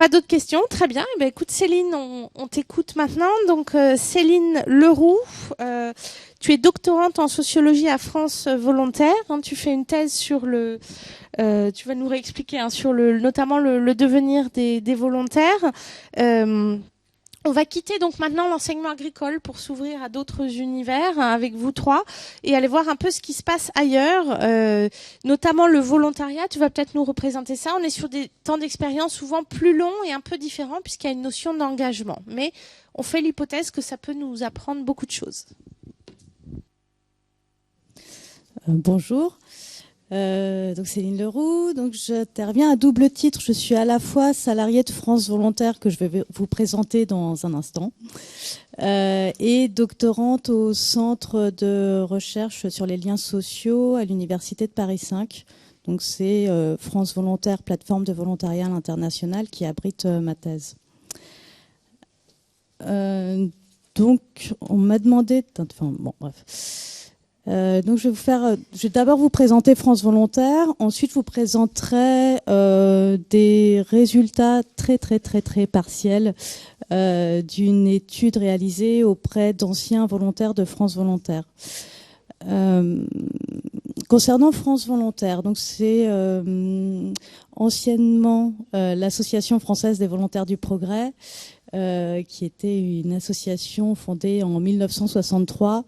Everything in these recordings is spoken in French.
Pas d'autres questions? Très bien. Eh ben, écoute, Céline, on t'écoute maintenant. Donc, Céline Leroux, tu es doctorante en sociologie à France Volontaire. Hein, tu fais une thèse sur tu vas nous réexpliquer, hein, sur notamment le devenir des volontaires. Euh, On va quitter donc maintenant l'enseignement agricole pour s'ouvrir à d'autres univers, hein, avec vous trois, et aller voir un peu ce qui se passe ailleurs, notamment le volontariat. Tu vas peut-être nous représenter ça. On est sur des temps d'expérience souvent plus longs et un peu différents puisqu'il y a une notion d'engagement. Mais on fait l'hypothèse que ça peut nous apprendre beaucoup de choses. Bonjour, donc Céline Leroux. Donc j'interviens à double titre. Je suis à la fois salariée de France Volontaire, que je vais vous présenter dans un instant, et doctorante au Centre de recherche sur les liens sociaux à l'Université de Paris 5. Donc c'est France Volontaire, plateforme de volontariat à l'international, qui abrite ma thèse. Donc on m'a demandé... Enfin bon, bref... donc je vais d'abord vous présenter France Volontaire, ensuite je vous présenterai des résultats très partiels d'une étude réalisée auprès d'anciens volontaires de France Volontaire. Concernant France Volontaire, donc c'est anciennement l'Association française des volontaires du progrès, qui était une association fondée en 1963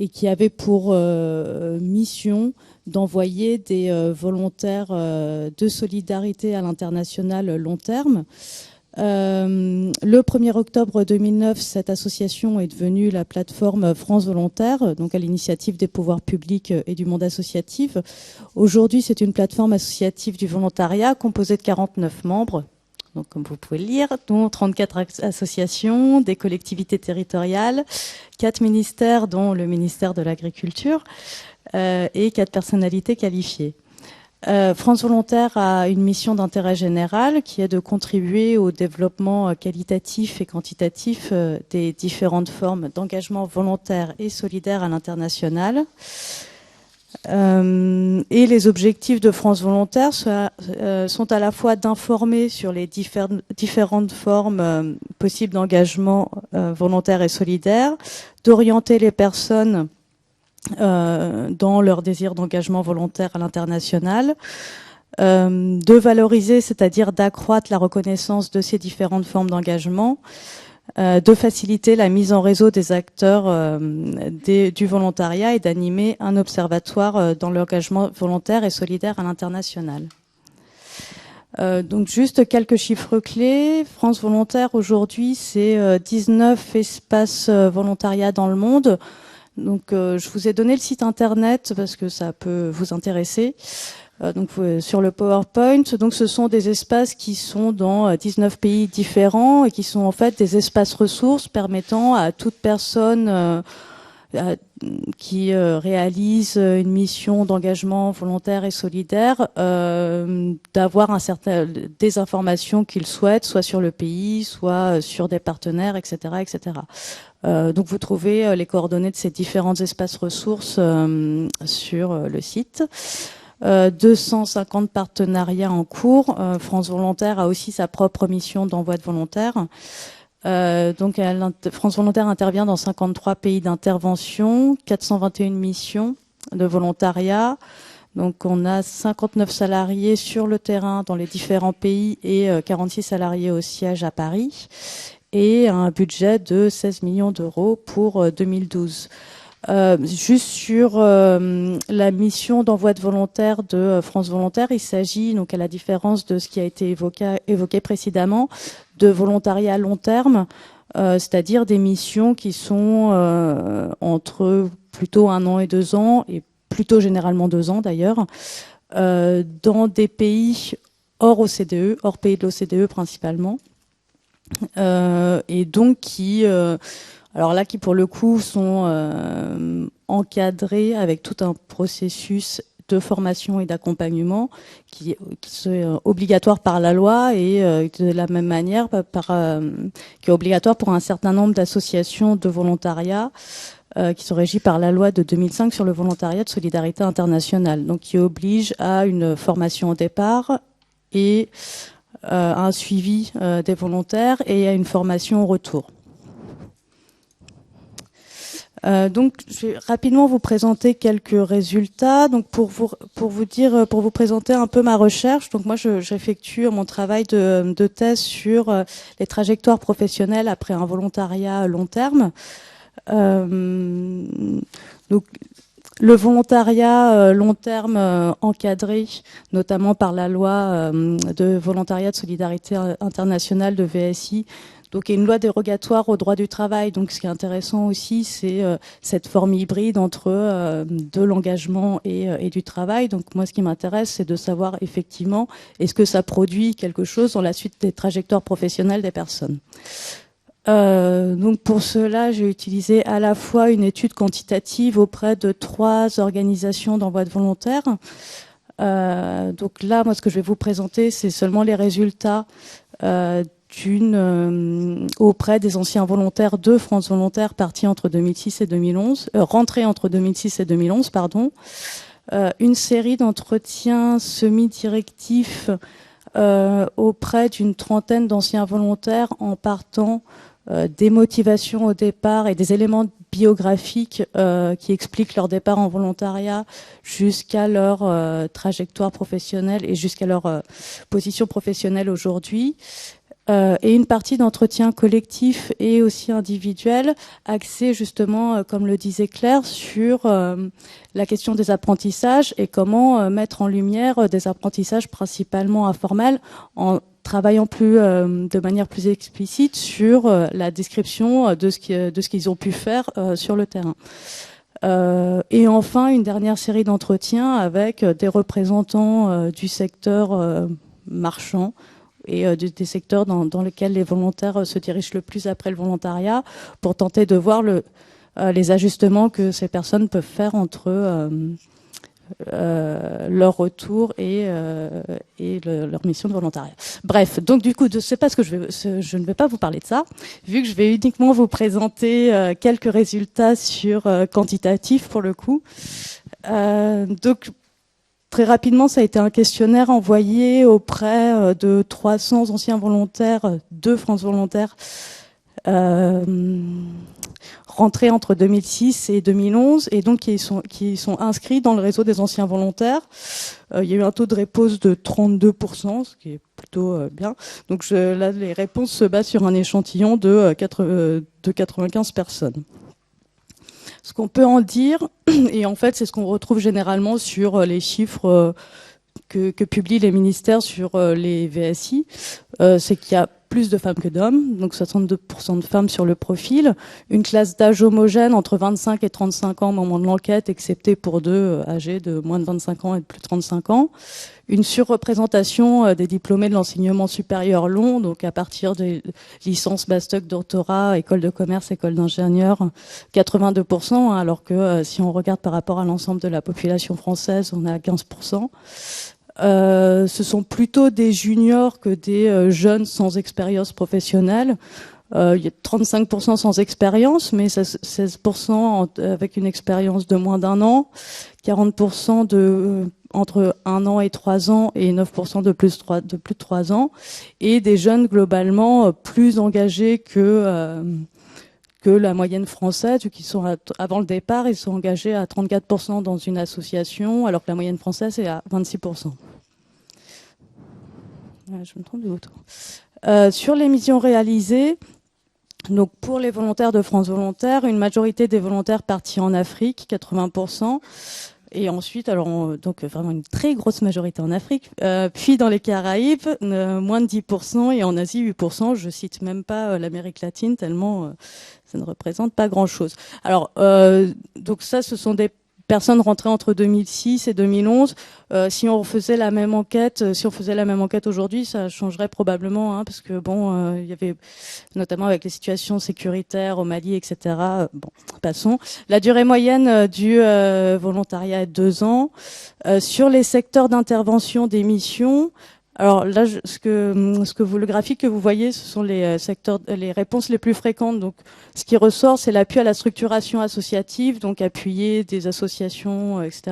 et qui avait pour mission d'envoyer des volontaires de solidarité à l'international long terme. Le 1er octobre 2009, cette association est devenue la plateforme France Volontaire, donc à l'initiative des pouvoirs publics et du monde associatif. Aujourd'hui, c'est une plateforme associative du volontariat composée de 49 membres. Donc, comme vous pouvez le lire, dont 34 associations, des collectivités territoriales, 4 ministères, dont le ministère de l'Agriculture, et 4 personnalités qualifiées. France Volontaire a une mission d'intérêt général qui est de contribuer au développement qualitatif et quantitatif des différentes formes d'engagement volontaire et solidaire à l'international. Et les objectifs de France Volontaire sont à la fois d'informer sur les différentes formes possibles d'engagement volontaire et solidaire, d'orienter les personnes dans leur désir d'engagement volontaire à l'international, de valoriser, c'est-à-dire d'accroître la reconnaissance de ces différentes formes d'engagement, de faciliter la mise en réseau des acteurs du volontariat et d'animer un observatoire dans l'engagement volontaire et solidaire à l'international. Donc juste quelques chiffres clés. France Volontaire aujourd'hui, c'est 19 espaces volontariat dans le monde. Donc je vous ai donné le site internet parce que ça peut vous intéresser. Donc sur le PowerPoint, donc ce sont des espaces qui sont dans 19 pays différents et qui sont en fait des espaces ressources permettant à toute personne qui réalise une mission d'engagement volontaire et solidaire d'avoir des informations qu'il souhaite, soit sur le pays, soit sur des partenaires, etc., etc. Donc vous trouvez les coordonnées de ces différents espaces ressources sur le site. 250 partenariats en cours. France Volontaire a aussi sa propre mission d'envoi de volontaires. Donc France Volontaire intervient dans 53 pays d'intervention, 421 missions de volontariat. Donc on a 59 salariés sur le terrain dans les différents pays et 46 salariés au siège à Paris et un budget de 16 millions d'euros pour 2012. Juste sur la mission d'envoi de volontaires de France Volontaire, il s'agit, donc à la différence de ce qui a été évoqué précédemment, de volontariat à long terme, c'est-à-dire des missions qui sont entre plutôt 1 an et 2 ans, et plutôt généralement 2 ans d'ailleurs, dans des pays hors OCDE, hors pays de l'OCDE principalement, et donc qui pour le coup sont encadrés avec tout un processus de formation et d'accompagnement qui est obligatoire par la loi et de la même manière qui est obligatoire pour un certain nombre d'associations de volontariat qui sont régies par la loi de 2005 sur le volontariat de solidarité internationale, donc qui oblige à une formation au départ et à un suivi des volontaires et à une formation au retour. Donc, je vais rapidement vous présenter quelques résultats. Donc, pour vous présenter un peu ma recherche. Donc, moi, j'effectue mon travail de thèse sur les trajectoires professionnelles après un volontariat long terme. Donc, le volontariat long terme encadré, notamment par la loi de volontariat de solidarité internationale de VSI. Donc, il y a une loi dérogatoire au droit du travail. Donc, ce qui est intéressant aussi, c'est cette forme hybride entre de l'engagement et du travail. Donc, moi, ce qui m'intéresse, c'est de savoir effectivement, est-ce que ça produit quelque chose dans la suite des trajectoires professionnelles des personnes. Donc, pour cela, j'ai utilisé à la fois une étude quantitative auprès de 3 organisations d'envoi de volontaires. Donc là, moi, ce que je vais vous présenter, c'est seulement les résultats auprès des anciens volontaires de France Volontaire partis entre 2006 et 2011, rentrés entre 2006 et 2011, pardon. Une série d'entretiens semi-directifs auprès d'une trentaine d'anciens volontaires en partant des motivations au départ et des éléments biographiques qui expliquent leur départ en volontariat jusqu'à leur trajectoire professionnelle et jusqu'à leur position professionnelle aujourd'hui. Et une partie d'entretien collectif et aussi individuel axé justement, comme le disait Claire, sur la question des apprentissages et comment mettre en lumière des apprentissages principalement informels en travaillant de manière plus explicite sur la description de ce qu'ils ont pu faire sur le terrain. Et enfin, une dernière série d'entretiens avec des représentants du secteur marchand et des secteurs dans lesquels les volontaires se dirigent le plus après le volontariat pour tenter de voir les ajustements que ces personnes peuvent faire entre leur retour et leur mission de volontariat. Bref, donc du coup, c'est pas je ne vais pas vous parler de ça, vu que je vais uniquement vous présenter quelques résultats sur quantitatifs pour le coup. Donc très rapidement, ça a été un questionnaire envoyé auprès de 300 anciens volontaires de France Volontaire rentrés entre 2006 et 2011 et donc qui sont inscrits dans le réseau des anciens volontaires. Il y a eu un taux de réponse de 32%, ce qui est plutôt bien. Donc là, les réponses se basent sur un échantillon de 95 personnes. Ce qu'on peut en dire, et en fait c'est ce qu'on retrouve généralement sur les chiffres que publient les ministères sur les VSI, c'est qu'il y a plus de femmes que d'hommes, donc 62% de femmes sur le profil, une classe d'âge homogène entre 25 et 35 ans au moment de l'enquête, excepté pour 2 âgés de moins de 25 ans et de plus de 35 ans, une surreprésentation des diplômés de l'enseignement supérieur long, donc à partir des licences, master, doctorat, école de commerce, école d'ingénieur, 82%, alors que si on regarde par rapport à l'ensemble de la population française, on est à 15%. Ce sont plutôt des juniors que des jeunes sans expérience professionnelle. Il y a 35% sans expérience, mais 16% avec une expérience de moins d'1 an, 40% entre 1 an et 3 ans et 9% de plus de 3 ans, et des jeunes globalement plus engagés que la moyenne française, qui sont avant le départ, ils sont engagés à 34% dans une association, alors que la moyenne française est à 26%. Je me trompe de l'autre. Sur les missions réalisées, donc pour les volontaires de France Volontaire, une majorité des volontaires partis en Afrique, 80%. Et ensuite, donc vraiment une très grosse majorité en Afrique, puis dans les Caraïbes, moins de 10%, et en Asie, 8%. Je cite même pas l'Amérique latine, tellement ça ne représente pas grand-chose. Alors, donc ça, ce sont des personnes rentrées entre 2006 et 2011. Si on faisait la même enquête aujourd'hui, ça changerait probablement, hein, parce que bon, il y avait notamment avec les situations sécuritaires au Mali, etc. Bon, passons. La durée moyenne du volontariat est 2 ans. Sur les secteurs d'intervention des missions, Alors là, le graphique que vous voyez, ce sont les secteurs, les réponses les plus fréquentes. Donc, ce qui ressort, c'est l'appui à la structuration associative, donc appuyer des associations, etc.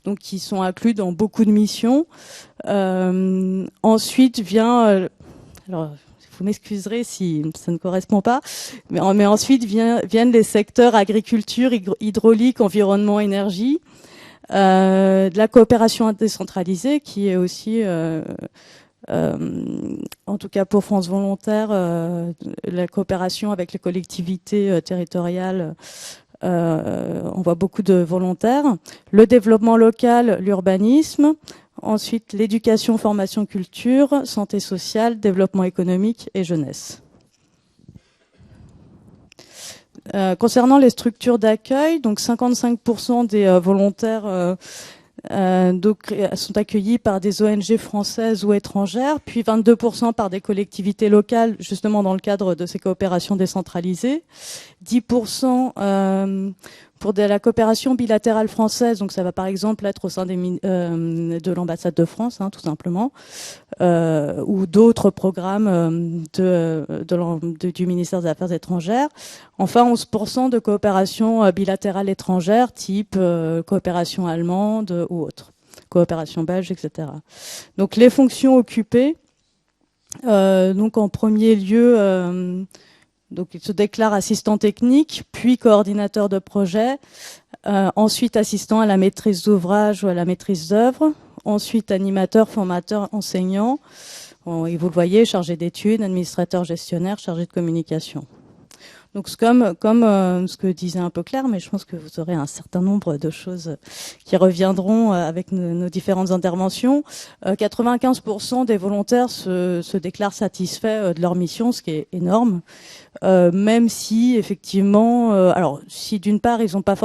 Donc, qui sont inclus dans beaucoup de missions. Ensuite vient, alors vous m'excuserez si ça ne correspond pas, mais ensuite viennent les secteurs agriculture, hydraulique, environnement, énergie. De la coopération décentralisée qui est aussi, en tout cas pour France Volontaire, la coopération avec les collectivités territoriales. On voit beaucoup de volontaires. Le développement local, l'urbanisme. Ensuite, l'éducation, formation, culture, santé sociale, développement économique et jeunesse. Concernant les structures d'accueil, donc 55% des volontaires sont accueillis par des ONG françaises ou étrangères, puis 22% par des collectivités locales, justement dans le cadre de ces coopérations décentralisées, 10% pour de la coopération bilatérale française, donc ça va par exemple être au sein de l'ambassade de France, tout simplement, ou d'autres programmes du ministère des Affaires étrangères. Enfin, 11% de coopération bilatérale étrangère, type coopération allemande ou autre, coopération belge, etc. Donc les fonctions occupées, donc en premier lieu, donc il se déclare assistant technique, puis coordinateur de projet, ensuite assistant à la maîtrise d'ouvrage ou à la maîtrise d'œuvre, ensuite animateur, formateur, enseignant, et vous le voyez, chargé d'études, administrateur gestionnaire, chargé de communication. Donc c'est comme ce que disait un peu Claire, mais je pense que vous aurez un certain nombre de choses qui reviendront avec nos différentes interventions. 95% des volontaires se déclarent satisfaits de leur mission, ce qui est énorme. Même si effectivement, alors si d'une part ils n'ont pas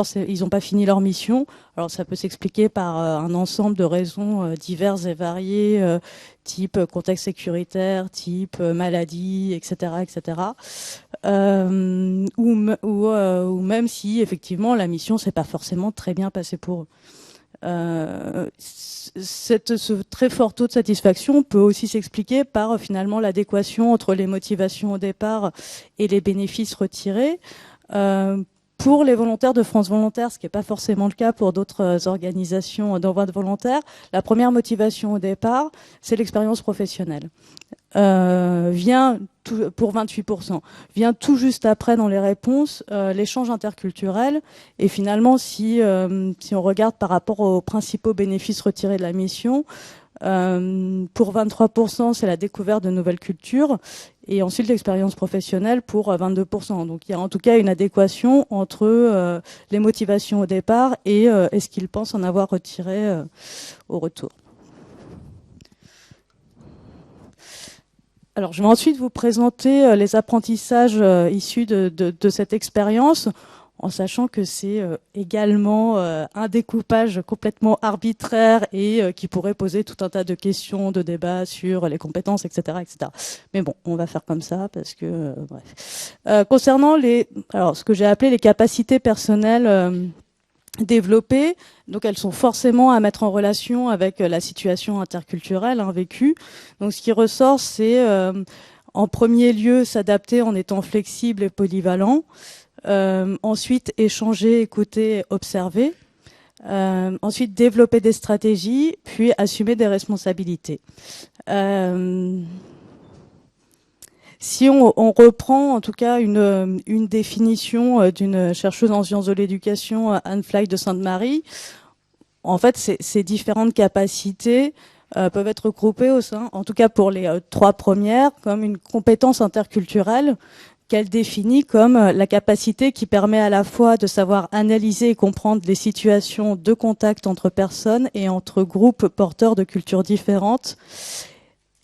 fini leur mission, alors ça peut s'expliquer par un ensemble de raisons diverses et variées, type contexte sécuritaire, type maladie, etc., etc. Ou même si effectivement la mission s'est pas forcément très bien passée pour eux. Ce très fort taux de satisfaction peut aussi s'expliquer par finalement l'adéquation entre les motivations au départ et les bénéfices retirés. Pour les volontaires de France Volontaire, ce qui n'est pas forcément le cas pour d'autres organisations d'envoi de volontaires, la première motivation au départ, c'est l'expérience professionnelle. Pour 28%, vient tout juste après dans les réponses l'échange interculturel. Et finalement, si on regarde par rapport aux principaux bénéfices retirés de la mission, pour 23%, c'est la découverte de nouvelles cultures. Et ensuite, l'expérience professionnelle pour 22%. Donc, il y a en tout cas une adéquation entre les motivations au départ et ce qu'ils pensent en avoir retiré au retour. Alors, je vais ensuite vous présenter les apprentissages issus de cette expérience, en sachant que c'est également un découpage complètement arbitraire et qui pourrait poser tout un tas de questions, de débats sur les compétences, etc., etc. Mais bon, on va faire comme ça parce que bref. Concernant ce que j'ai appelé les capacités personnelles développées, donc elles sont forcément à mettre en relation avec la situation interculturelle vécue. Donc ce qui ressort, c'est en premier lieu s'adapter en étant flexible et polyvalent. Ensuite, échanger, écouter, observer. Ensuite, développer des stratégies, puis assumer des responsabilités. Si on reprend en tout cas une définition d'une chercheuse en sciences de l'éducation, Anne Fly de Sainte-Marie, en fait, ces différentes capacités peuvent être regroupées au sein, en tout cas pour les trois premières, comme une compétence interculturelle qu'elle définit comme la capacité qui permet à la fois de savoir analyser et comprendre les situations de contact entre personnes et entre groupes porteurs de cultures différentes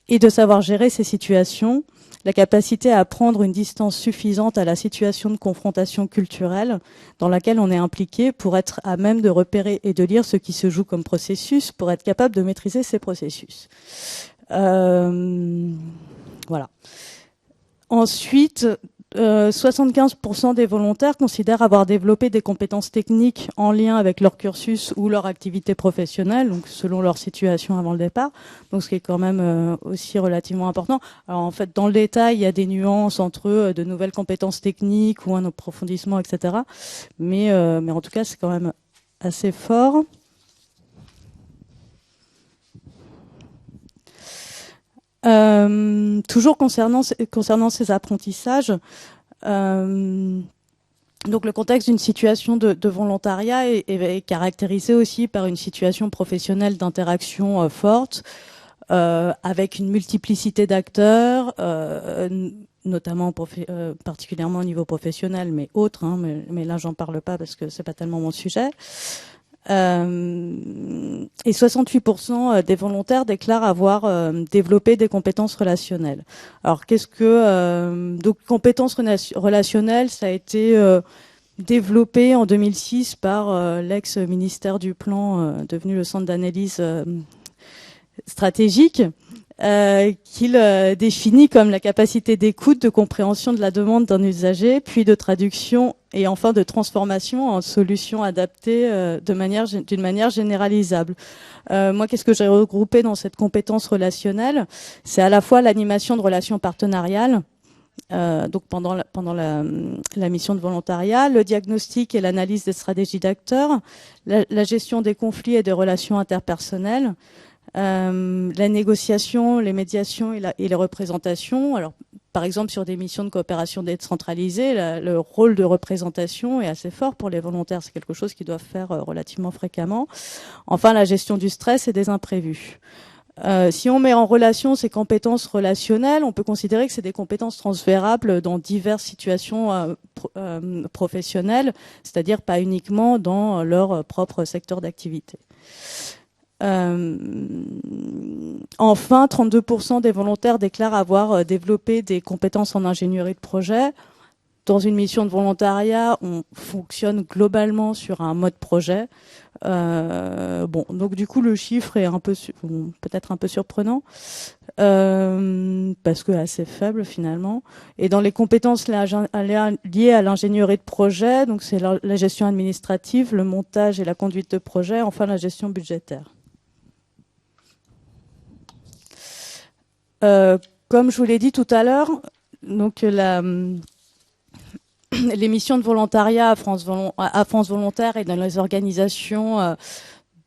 et de savoir gérer ces situations, la capacité à prendre une distance suffisante à la situation de confrontation culturelle dans laquelle on est impliqué pour être à même de repérer et de lire ce qui se joue comme processus, pour être capable de maîtriser ces processus. Voilà. Ensuite, 75% des volontaires considèrent avoir développé des compétences techniques en lien avec leur cursus ou leur activité professionnelle, donc selon leur situation avant le départ, donc ce qui est quand même aussi relativement important. Alors en fait, dans le détail, il y a des nuances entre de nouvelles compétences techniques ou un approfondissement, etc. Mais en tout cas, c'est quand même assez fort. Toujours concernant ces apprentissages, donc le contexte d'une situation de volontariat est caractérisé aussi par une situation professionnelle d'interaction forte, avec une multiplicité d'acteurs, notamment particulièrement au niveau professionnel, mais autres, hein, mais là j'en parle pas parce que c'est pas tellement mon sujet. Et 68% des volontaires déclarent avoir développé des compétences relationnelles. Alors qu'est-ce que donc compétences relationnelles, ça a été développé en 2006 par l'ex-ministère du Plan, devenu le Centre d'analyse stratégique, qu'il définit comme la capacité d'écoute, de compréhension de la demande d'un usager, puis de traduction et enfin de transformation en solutions adaptées d'une manière généralisable. Moi, qu'est-ce que j'ai regroupé dans cette compétence relationnelle? C'est à la fois l'animation de relations partenariales, donc pendant la mission de volontariat, le diagnostic et l'analyse des stratégies d'acteurs, la gestion des conflits et des relations interpersonnelles, la négociation, les médiations et les représentations. Alors, par exemple, sur des missions de coopération décentralisée, le rôle de représentation est assez fort pour les volontaires. C'est quelque chose qu'ils doivent faire relativement fréquemment. Enfin, la gestion du stress et des imprévus. Si on met en relation ces compétences relationnelles, on peut considérer que c'est des compétences transférables dans diverses situations professionnelles, c'est-à-dire pas uniquement dans leur propre secteur d'activité. Enfin, 32% des volontaires déclarent avoir développé des compétences en ingénierie de projet. Dans une mission de volontariat, on fonctionne globalement sur un mode projet. Donc du coup, le chiffre est peut-être un peu surprenant, parce que assez faible finalement. Et dans les compétences liées à l'ingénierie de projet, donc c'est la gestion administrative, le montage et la conduite de projet, enfin la gestion budgétaire. Comme je vous l'ai dit tout à l'heure, donc les missions de volontariat à France Volontaire et dans les organisations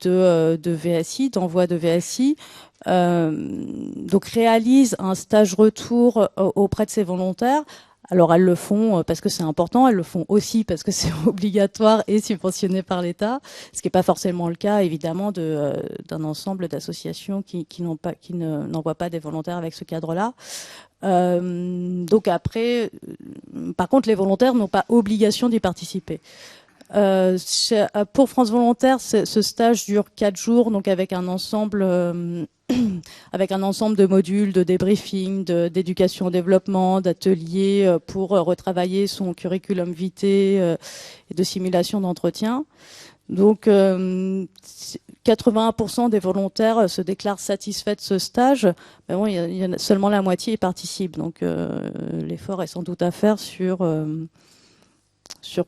de VSI, d'envoi de VSI, donc réalisent un stage retour auprès de ces volontaires. Alors elles le font parce que c'est important, elles le font aussi parce que c'est obligatoire et subventionné par l'État, ce qui n'est pas forcément le cas évidemment d'un ensemble d'associations qui n'envoient pas des volontaires avec ce cadre-là. Donc après, par contre, les volontaires n'ont pas obligation d'y participer. Pour France Volontaire, ce stage dure 4 jours, donc avec un ensemble de modules, de débriefing, d'éducation au développement, d'ateliers pour retravailler son curriculum vitae et de simulation d'entretien. Donc 81% des volontaires se déclarent satisfaits de ce stage. Mais bon, il y en a seulement la moitié y participe. Donc l'effort est sans doute à faire sur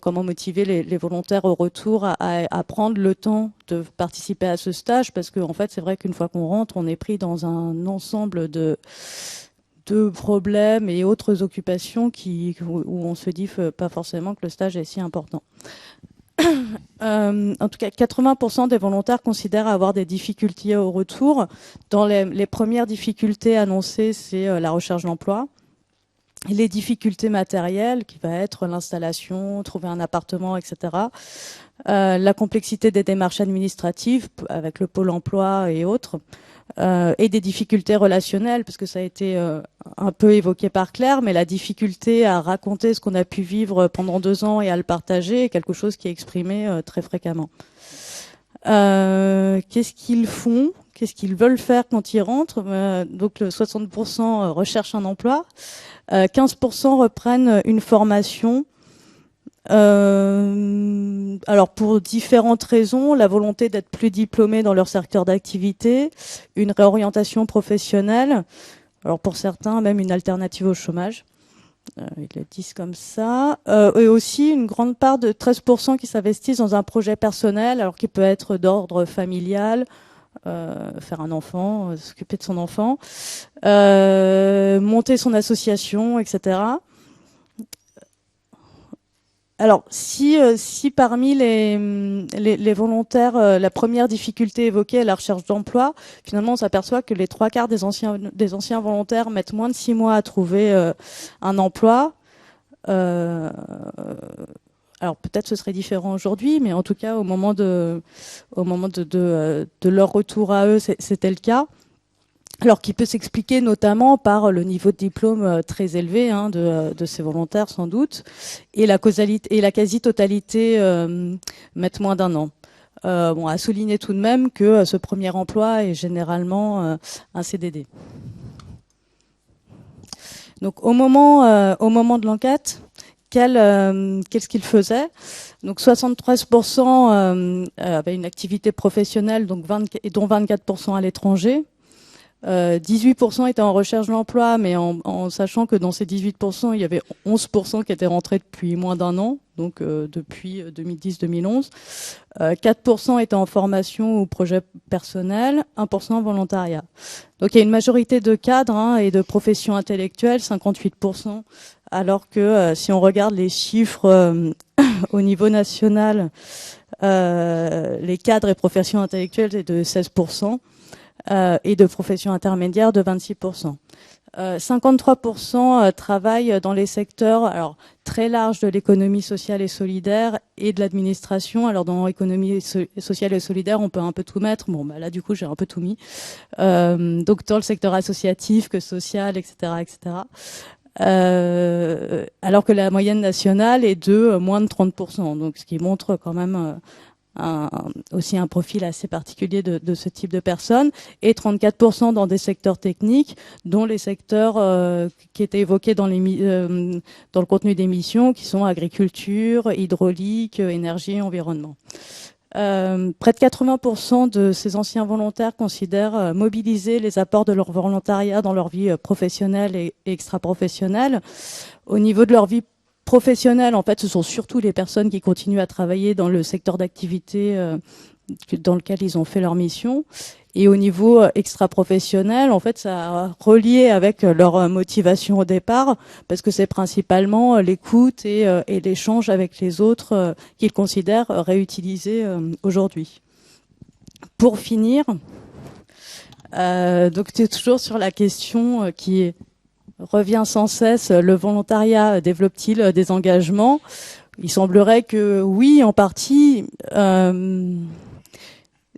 comment motiver les volontaires au retour à prendre le temps de participer à ce stage, parce qu'en fait, c'est vrai qu'une fois qu'on rentre, on est pris dans un ensemble de problèmes et autres occupations où on se dit pas forcément que le stage est si important. En tout cas, 80% des volontaires considèrent avoir des difficultés au retour. Dans les premières difficultés annoncées, c'est la recherche d'emploi. Les difficultés matérielles, qui va être l'installation, trouver un appartement, etc. La complexité des démarches administratives avec le pôle emploi et autres. Et des difficultés relationnelles, parce que ça a été un peu évoqué par Claire, mais la difficulté à raconter ce qu'on a pu vivre pendant 2 ans et à le partager est quelque chose qui est exprimé très fréquemment. Qu'est-ce qu'ils font ? Qu'est-ce qu'ils veulent faire quand ils rentrent ? Donc le 60% recherchent un emploi, 15% reprennent une formation. Alors pour différentes raisons, la volonté d'être plus diplômés dans leur secteur d'activité, une réorientation professionnelle, alors pour certains même une alternative au chômage. Ils le disent comme ça. Et aussi une grande part de 13% qui s'investissent dans un projet personnel, alors qui peut être d'ordre familial, faire un enfant, s'occuper de son enfant, monter son association, etc. Alors, si parmi les volontaires, la première difficulté évoquée est la recherche d'emploi, finalement, on s'aperçoit que les 3/4 des anciens volontaires mettent moins de 6 mois à trouver un emploi. Alors peut-être ce serait différent aujourd'hui, mais en tout cas au moment de leur retour à eux, c'était le cas. Alors qui peut s'expliquer notamment par le niveau de diplôme très élevé de ces volontaires sans doute, et la causalité et la quasi-totalité mettent moins d'un an. À souligner tout de même que ce premier emploi est généralement un CDD. Donc au moment de l'enquête, qu'est-ce qu'ils faisaient? Donc 73% avaient une activité professionnelle, dont 24% à l'étranger. 18% étaient en recherche d'emploi, mais en sachant que dans ces 18%, il y avait 11% qui étaient rentrés depuis moins d'un an, donc depuis 2010-2011. 4% étaient en formation ou projet personnel, 1% en volontariat. Donc il y a une majorité de cadres et de professions intellectuelles, 58%, alors que si on regarde les chiffres au niveau national, les cadres et professions intellectuelles c'est de 16%. Et de professions intermédiaires de 26%. 53% travaillent dans les secteurs alors très larges de l'économie sociale et solidaire et de l'administration. Alors dans l'économie sociale et solidaire, on peut un peu tout mettre. Là du coup j'ai un peu tout mis. Donc dans le secteur associatif que social, etc., etc. Alors que la moyenne nationale est de moins de 30%. Donc ce qui montre quand même aussi un profil assez particulier de ce type de personnes, et 34% dans des secteurs techniques, dont les secteurs qui étaient évoqués dans le contenu des missions, qui sont agriculture, hydraulique, énergie et environnement. Près de 80% de ces anciens volontaires considèrent mobiliser les apports de leur volontariat dans leur vie professionnelle et extra-professionnelle. Au niveau de leur vie professionnels, en fait, ce sont surtout les personnes qui continuent à travailler dans le secteur d'activité dans lequel ils ont fait leur mission. Et au niveau extra-professionnel, en fait, ça a relié avec leur motivation au départ, parce que c'est principalement l'écoute et l'échange avec les autres qu'ils considèrent réutilisés aujourd'hui. Pour finir, donc c'est toujours sur la question qui revient sans cesse, le volontariat développe-t-il des engagements? Il semblerait que oui, en partie.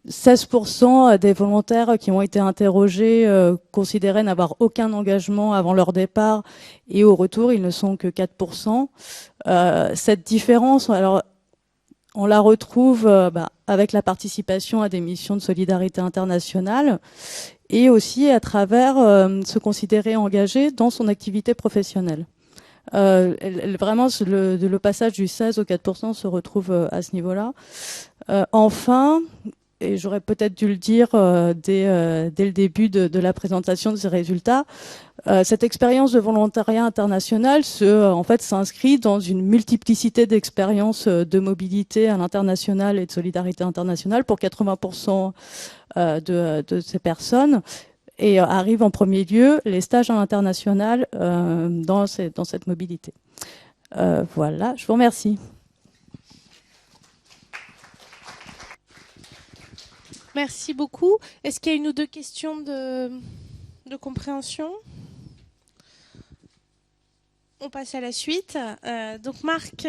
16% des volontaires qui ont été interrogés considéraient n'avoir aucun engagement avant leur départ, et au retour, ils ne sont que 4%. Cette différence, alors, on la retrouve avec la participation à des missions de solidarité internationale, et aussi à travers se considérer engagé dans son activité professionnelle. Vraiment, le passage du 16 au 4% se retrouve à ce niveau-là. Enfin, et j'aurais peut-être dû le dire dès le début de la présentation de ces résultats, cette expérience de volontariat international en fait, s'inscrit dans une multiplicité d'expériences de mobilité à l'international et de solidarité internationale pour 80% de ces personnes, et arrivent en premier lieu les stages à l'international dans cette mobilité. Voilà, je vous remercie. Merci beaucoup. Est-ce qu'il y a une ou deux questions de compréhension? On passe à la suite. Donc Marc,